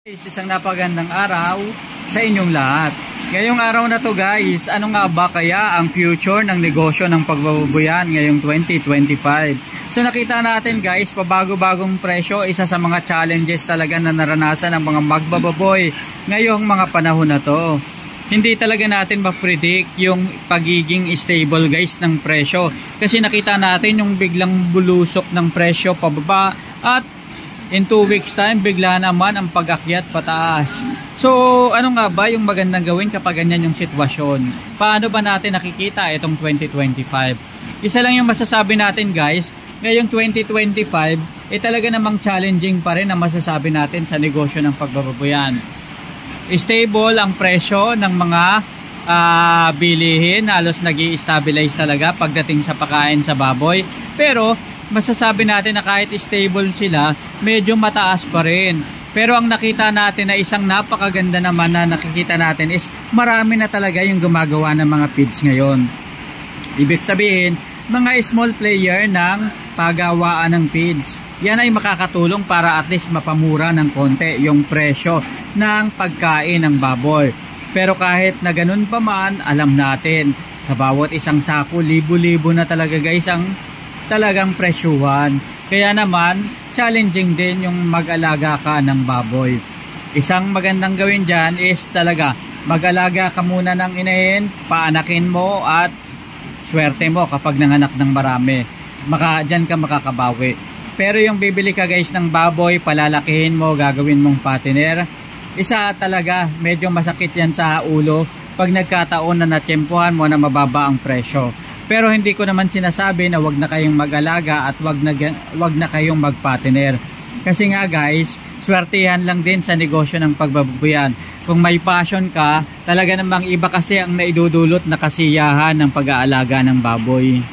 Isang napagandang araw sa inyong lahat. Ngayong araw na to guys, ano nga ba kaya ang future ng negosyo ng pagbababoyan ngayong 2025? So nakita natin guys, pabago-bagong presyo, isa sa mga challenges talaga na naranasan ng mga magbababoy ngayong mga panahon na to. Hindi talaga natin ma-predict yung pagiging stable guys ng presyo. Kasi nakita natin yung biglang bulusok ng presyo pababa at in 2 weeks time, bigla naman ang pag-akyat pataas. So, ano nga ba yung magandang gawin kapag ganyan yung sitwasyon? Paano ba natin nakikita itong 2025? Isa lang yung masasabi natin guys, ngayong 2025, talaga namang challenging pa rin ang masasabi natin sa negosyo ng pagbababoyan. Stable ang presyo ng mga bilihin, halos nag-i-stabilize talaga pagdating sa pagkain sa baboy. Pero, masasabi natin na kahit stable sila, medyo mataas pa rin. Pero ang nakita natin na isang napakaganda naman na nakikita natin is marami na talaga yung gumagawa ng mga feeds ngayon. Ibig sabihin, mga small player ng paggawaan ng feeds. Yan ay makakatulong para at least mapamura ng konti yung presyo ng pagkain ng baboy. Pero kahit na ganun pa man, alam natin, sa bawat isang sako, libo-libo na talaga guys ang talagang presyuhan. Kaya naman, challenging din yung mag-alaga ka ng baboy. Isang magandang gawin dyan is talaga, mag-alaga ka muna ng inahin, paanakin mo at swerte mo kapag nanganak ng marami. Dyan ka makakabawi. Pero yung bibili ka guys ng baboy, palalakihin mo, gagawin mong patiner, isa talaga, medyo masakit yan sa ulo pag nagkataon na natsyempohan mo na mababa ang presyo. Pero hindi ko naman sinasabi na wag na kayong mag-alaga at wag na kayong magpatiner. Kasi nga guys, swertihan lang din sa negosyo ng pagbababoyan. Kung may passion ka, talaga namang iba kasi ang naidudulot na kasiyahan ng pag-aalaga ng baboy.